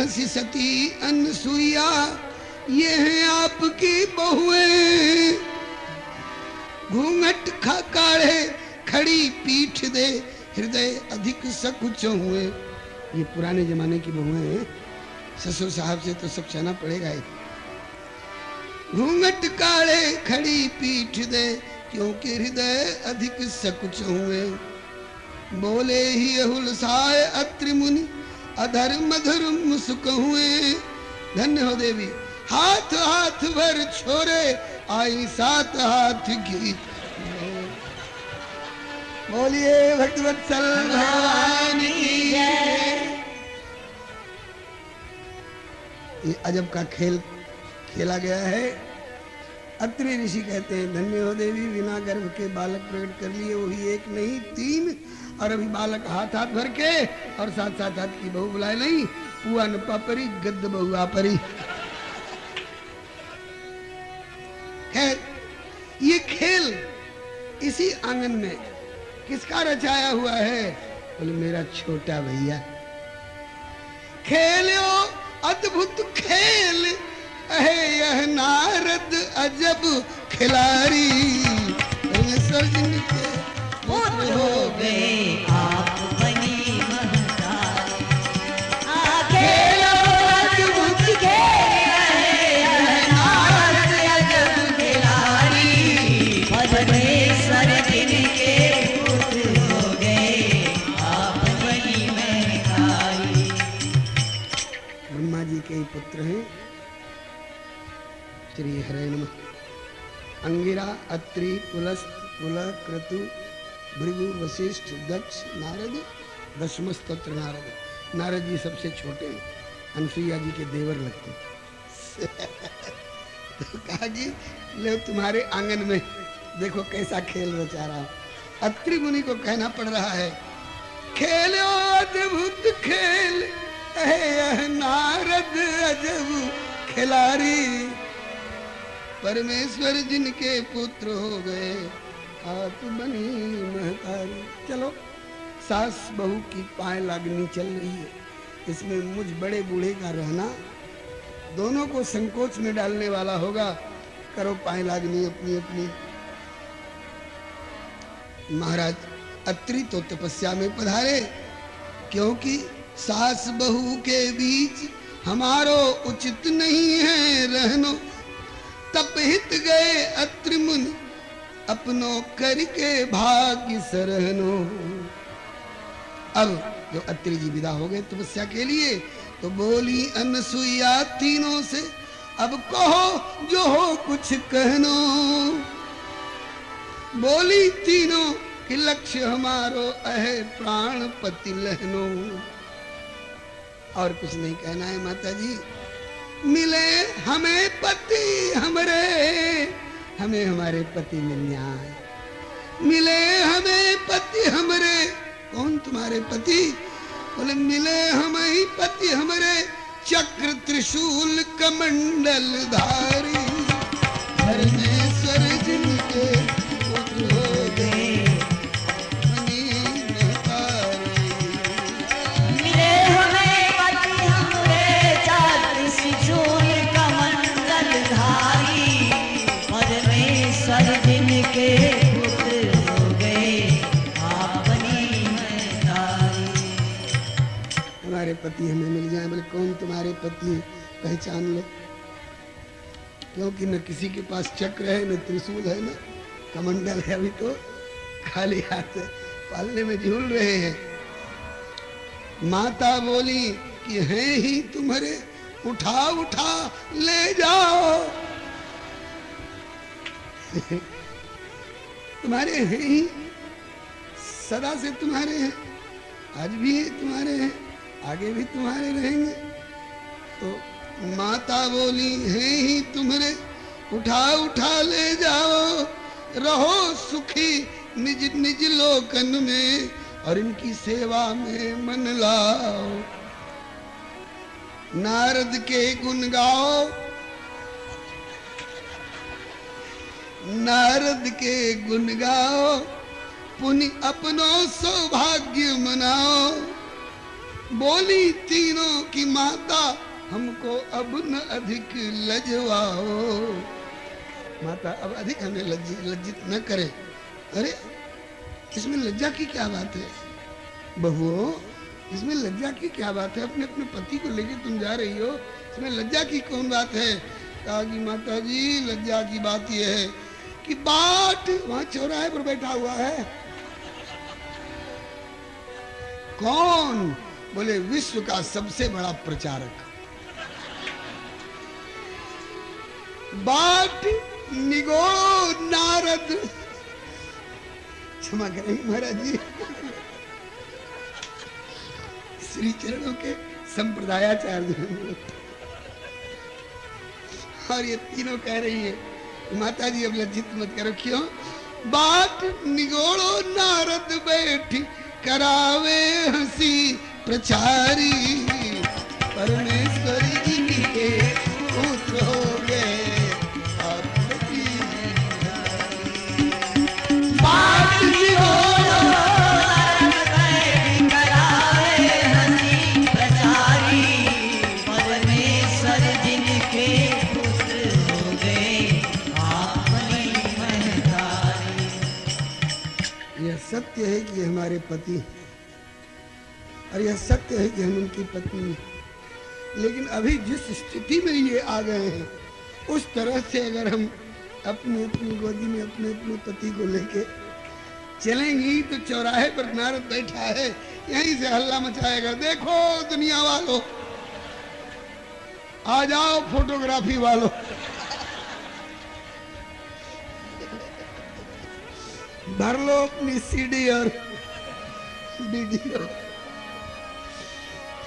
हंसी सती अनसुईया, ये हैं आपकी बहुएं। घूंघट खा काढ़े खड़ी पीठ दे, हृदय अधिक सकुच हुए। ये पुराने जमाने की बहुएं हैं, ससुर साहब से तो सब सहना पड़ेगा ही। घूंघट काढ़े खड़ी पीठ दे, क्योंकि हृदय अधिक सकुच हुए। बोले ही अहुलसाय अत्रि मुनि, अधर मधुर मुस्क हुए। धन्य हो देवी, हाथ हाथ भर छोरे, आई सात हाथ की। बोलिए भक्तवत्सल भगवान की जय। ये अजब का खेल खेला गया है। अत्रि ऋषि कहते हैं, धन्य हो देवी, बिना गर्भ के बालक प्रकट कर लिए, वही एक नहीं तीन, और अभी बालक हाथ हाथ भर के, और साथ साथ हाथ की बहू बुलाए नहीं, पुआ न पापरी गद्द बहु आपरी। खैर, ये खेल इसी आंगन में किसका रचाया हुआ है? बोले मेरा छोटा भैया। खेलो अद्भुत खेल है यह नारद अजब खिलाड़ी। परमेश्वर जी के पुत्र हो गए आप बनी महतारी। खेलो अद्भुत खेल है यह नारद अजब खिलाड़ी। परमेश्वर जिनके पुत्र हो गए आप बनी महतारी। ब्रह्मा जी के ही पुत्र हैं श्री हरे नमः। अंगिरा, अत्रि, पुलस्त, पुलह, क्रतु, भृगु, वशिष्ठ, दक्ष, नारद, दशमस्तोत्र नारद। नारद जी सबसे छोटे हैं, अनसुईया जी के देवर लगते। तो कहा जी ले तुम्हारे आंगन में देखो कैसा खेल रचा रहा हूं। अत्रि मुनि को कहना पड़ रहा है, खेलो अद्भुत खेल है यह नारद अजब खिलाड़ी। परमेश्वर जिनके पुत्र हो गए आप बनी महतारी। चलो, सास बहू की पाए लागनी चल रही है, इसमें मुझ बड़े बूढ़े का रहना दोनों को संकोच में डालने वाला होगा। करो पाए लागनी अपनी अपनी। महाराज अत्रि तो तपस्या में पधारे, क्योंकि सास बहू के बीच हमारो उचित नहीं है रहनो। तपहित गए अत्रि मुनि अपनो करके भाग्य सरहनो। अब जो अत्रि जी विदा हो गए तपस्या के लिए, तो बोली अनसुईया तीनों से, अब कहो जो हो कुछ कहनो। बोली तीनों कि लक्ष्य हमारो अहे प्राणपति लहनो। और कुछ नहीं कहना है माता जी। मिले हमें पति हमरे, हमें हमारे पति मिल जाए। मिले हमें पति हमरे। कौन तुम्हारे पति? बोले मिले हमें ही पति हमरे, चक्र त्रिशूल कमंडल धारी। परमेश्वर जिनके पुत्र हो गए बनी महतारी। मिले हमें पति हमरे, चक्र त्रिशूल कमंडल धारी। परमेश्वर जिनके पुत्र हो गए आप बनी महतारी। हमारे पति हमें मिल जाए। बोले कौन तुम्हारे पति? पहचान लो, क्योंकि न किसी के पास चक्र है, न त्रिशूल है, न कमंडल है। अभी तो खाली हाथ पालने में झूल रहे हैं। माता बोली कि हैं ही तुम्हारे, उठा उठा ले जाओ। तुम्हारे हैं ही, सदा से तुम्हारे हैं, आज भी तुम्हारे हैं, आगे भी तुम्हारे रहेंगे। तो माता बोली हैं ही तुम्हारे, उठा उठा ले जाओ। रहो सुखी निज निज लोकन में, और इनकी सेवा में मन लाओ। नारद के गुण गाओ, नारद के गुण गाओ। पुण्य अपनो सौभाग्य मनाओ। बोली तीनों की माता, हमको अब न अधिक लजवाओ। माता अब अधिक हमें लज्जित न करे। अरे इसमें लज्जा की क्या बात है बहुओं, इसमें लज्जा की क्या बात है? अपने अपने पति को लेकर तुम जा रही हो, इसमें लज्जा की कौन बात है? कहा कि माता जी लज्जा की बात यह है कि बाट वहां चौराहे पर बैठा हुआ है। कौन? बोले विश्व का सबसे बड़ा प्रचारक। बाट निगोड़ो नारद, क्षमा करेंगे महाराज जी, श्री चरणों के संप्रदायाचार्य। और ये तीनों कह रही है माता जी अब लज्जित मत करो। क्यों? बाट निगोड़ो नारद बैठी करावे हंसी प्रचारी, परमेश्वर जी के पुत्र हो गए बाट निगोड़ो सत्य है कि हमारे पति और यह सत्य है कि हम उनकी पत्नी, लेकिन अभी जिस स्थिति में ये आ गए हैं उस तरह से अगर हम अपनी अपनी गोदी में अपने अपने पति को लेके चलेंगी तो चौराहे पर नारद बैठा है, यहीं से हल्ला मचाएगा, देखो दुनिया वालों आ जाओ, फोटोग्राफी वालों भर लो अपनी सीडी और वीडियो।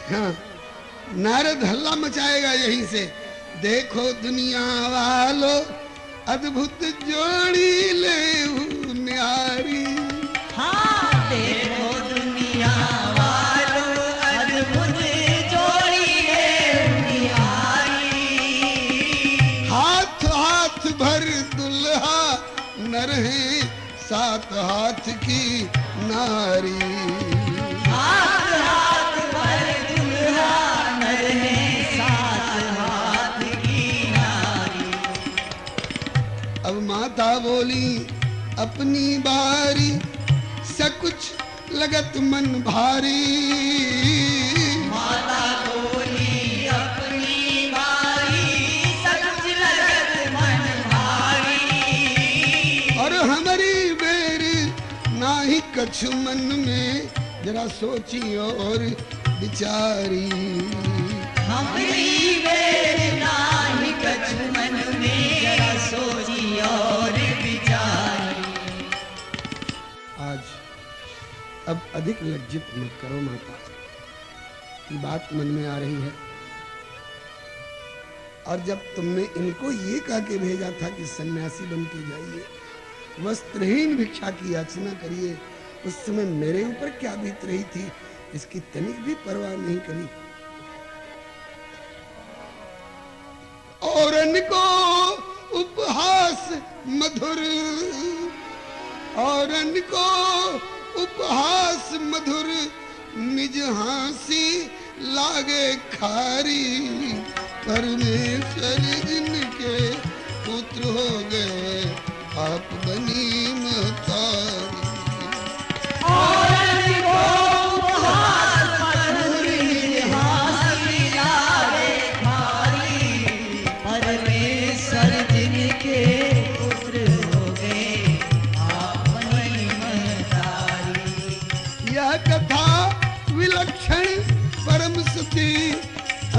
हाँ, नारद हल्ला मचाएगा यहीं से, देखो दुनिया वालों अद्भुत जोड़ी ले न्यारी। हाँ देखो दुनिया वालों अद्भुत जोड़ी ले न्यारी। हाथ हाथ भर दुल्हा नर है सात हाथ की नारी। हाथ हाथ भर दुल्हा नर है सात हाथ की नारी। अब माता बोली अपनी बारी, सकुच लगत मन भारी। माता बोली अपनी बारी, सकुच लगत मन भारी। और हमारी नाही कछु मन में जरा सोची और विचारी। हमारी बेर नाही कछु मन में जरा सोची और विचारी। आज अब अधिक लज्जित मत करो माता, की बात मन में आ रही है। और जब तुमने इनको ये कह के भेजा था कि सन्यासी बन के जाइए, वस्त्रहीन भिक्षा की याचना करिए, उस समय मेरे ऊपर क्या बीत रही थी इसकी तनिक भी परवाह नहीं करी। और इनको उपहास मधुर, और इनको उपहास मधुर, निज हांसी लागे खारी। परमेश्वर जिनके पुत्र हो गए आप बनी महतारी। परमेश्वर जिनके पुत्र हो गए आप बनी महतारी। यह कथा विलक्षण परम सती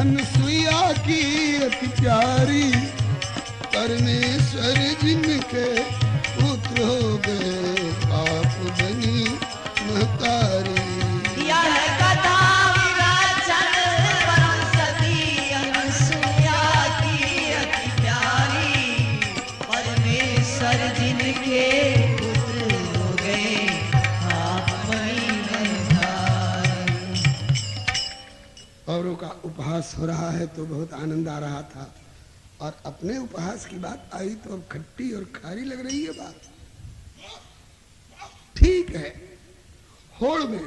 अनुसुईया की अति प्यारी। परमेश्वर जिनके पुत्र हो गए आप बनी महतारी। यह कथा विलक्षण परम सती अनुसुईया की अति प्यारी। परमेश्वर जिनके पुत्र हो गए आप बनी महतारी। औरों का उपहास हो रहा है तो बहुत आनंद आ रहा था, और अपने उपहास की बात आई तो अब खट्टी और खारी लग रही है बात। ठीक है, होड़ में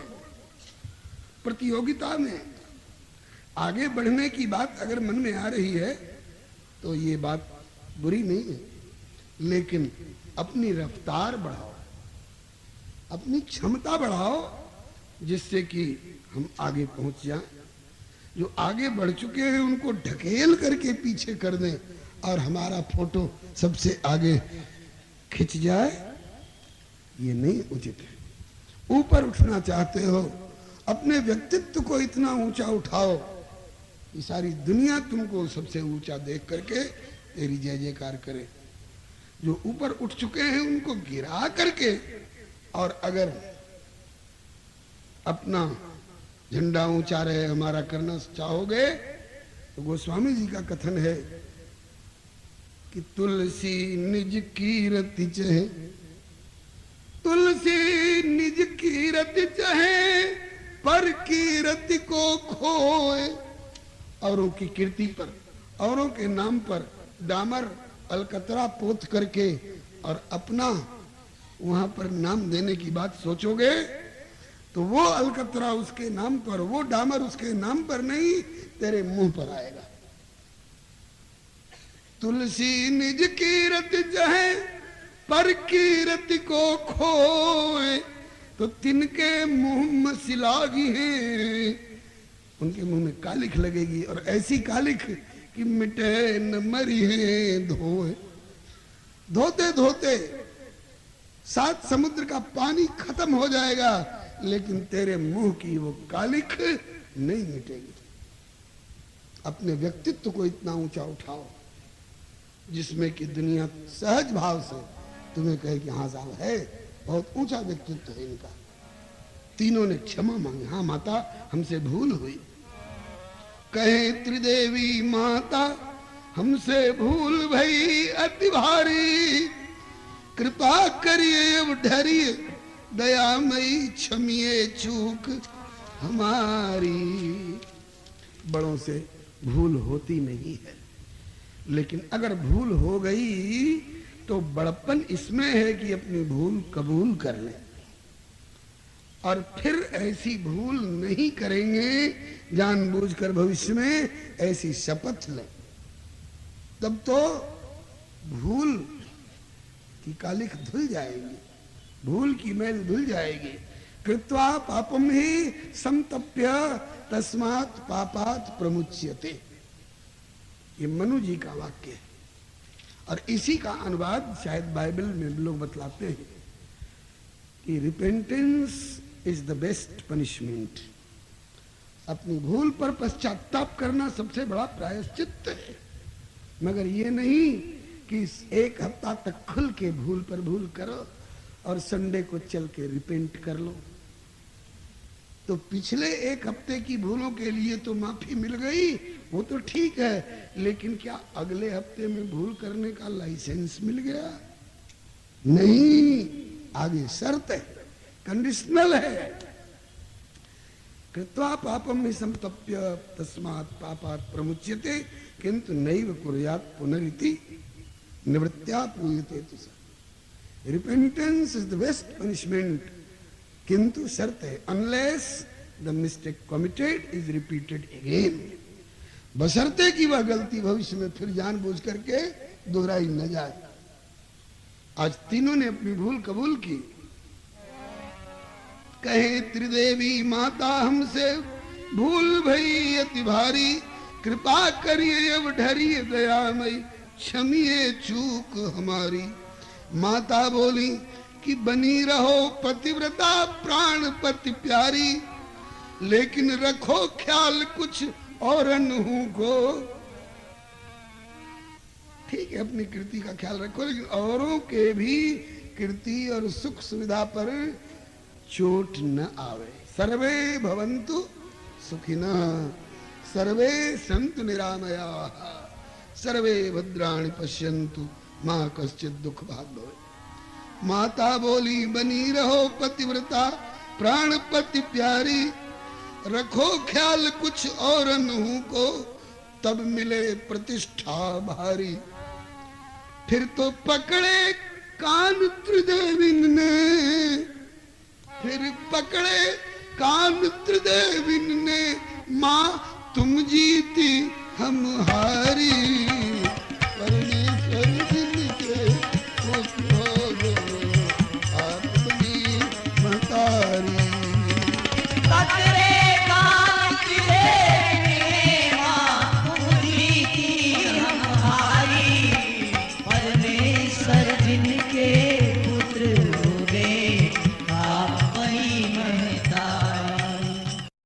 प्रतियोगिता में आगे बढ़ने की बात अगर मन में आ रही है तो ये बात बुरी नहीं है, लेकिन अपनी रफ्तार बढ़ाओ, अपनी क्षमता बढ़ाओ, जिससे कि हम आगे पहुंच जाएं। जो आगे बढ़ चुके हैं उनको ढकेल करके पीछे कर दें और हमारा फोटो सबसे आगे खिंच जाए, ये नहीं उचित है। ऊपर उठना चाहते हो, अपने व्यक्तित्व को इतना ऊंचा उठाओ कि सारी दुनिया तुमको सबसे ऊंचा देख करके तेरी जय जयकार करे। जो ऊपर उठ चुके हैं उनको गिरा करके, और अगर अपना झंडा ऊंचा रहे हमारा करना चाहोगे तो गोस्वामी जी का कथन है कि तुलसी निज कीरति चहे, तुलसी निज कीरति चहे, पर कीरति को खोए। औरों की कीर्ति पर, औरों के नाम पर डामर अलकतरा पोत करके और अपना वहां पर नाम देने की बात सोचोगे तो वो अलकतरा उसके नाम पर, वो डामर उसके नाम पर नहीं, तेरे मुंह पर आएगा। तुलसी निज कीरति चहे, पर कीरति को खोए, तो तिनके मुंह मसिलागी है, उनके मुंह में कालिख लगेगी, और ऐसी कालिख कि मिटे न मरी है धोए। धोते धोते 7 समुद्र का पानी खत्म हो जाएगा, लेकिन तेरे मुंह की वो कालिख नहीं मिटेगी। अपने व्यक्तित्व को इतना ऊंचा उठाओ जिसमें कि दुनिया सहज भाव से तुम्हें कहे कि हाँ साहब है, बहुत ऊंचा व्यक्तित्व है इनका। तीनों ने क्षमा मांगी, हाँ माता हमसे भूल हुई। कहे त्रिदेवी माता हमसे भूल भई अति भारी, कृपा करिए अब ढरिए दयामयी, क्षमिए चूक हमारी। बड़ों से भूल होती नहीं है, लेकिन अगर भूल हो गई तो बड़प्पन इसमें है कि अपनी भूल कबूल कर लें और फिर ऐसी भूल नहीं करेंगे, जानबूझकर भविष्य में ऐसी शपथ लें। तब तो भूल की कालिख धुल जाएगी, भूल की मैल धुल जाएगी। कृत्वा पापम ही संतप्य तस्मात् पापात् प्रमुच्यते, ये मनु जी का वाक्य है। और इसी का अनुवाद शायद बाइबल में लोग बतलाते हैं कि repentance is the best punishment. अपनी भूल पर पश्चाताप करना सबसे बड़ा प्रायश्चित है, मगर ये नहीं कि 1 हफ्ता तक खुल के भूल पर भूल करो और संडे को चल के रिपेंट कर लो। तो पिछले 1 हफ्ते की भूलों के लिए तो माफी मिल गई, वो तो ठीक है, लेकिन क्या अगले हफ्ते में भूल करने का लाइसेंस मिल गया? नहीं, आगे शर्त है, कंडीशनल है। कृत्वा पापम में संतप्य तस्मात् पापात् प्रमुच्यते, किंतु नैव कुर्यात् पुनरिति निवृत्त्या पूयते तुसा। Repentance is the best punishment, किंतु शर्त है unless the mistake committed is repeated again, बशर्ते कि वह गलती भविष्य में फिर जानबूझ करके दोहराई न जाए। आज तीनों ने अपनी भूल कबूल की। कहे त्रिदेवी माता हमसे भूल भई अति भारी, कृपा करिए अब ढरिए दयामयी, क्षमिए चूक हमारी। माता बोली कि बनी रहो पतिव्रता प्राण पति प्यारी, लेकिन रखो ख्याल कुछ और अनहू को। ठीक है, अपनी कीर्ति का ख्याल रखो, लेकिन औरों के भी कीर्ति और सुख सुविधा पर चोट न आवे। सर्वे भवन्तु सुखिनः, सर्वे सन्तु निरामयाः, सर्वे भद्राणि पश्यन्तु मां कश्चित् दुख भाग भवे। माता बोली बनी रहो पतिव्रता प्राण पति प्यारी, रखो ख्याल कुछ और अनहू को, तब मिले प्रतिष्ठा भारी। फिर तो पकड़े कान त्रिदेवी ने, फिर पकड़े कामित्र देविन ने माँ तुम जीती हम हारी, परमेश्वर जिनके पुत्र हो गो, आप बनी महतारी। कतरे कामित्र देविन माँ तुम जीती हम हारी, परमेश्वर जिनके पुत्र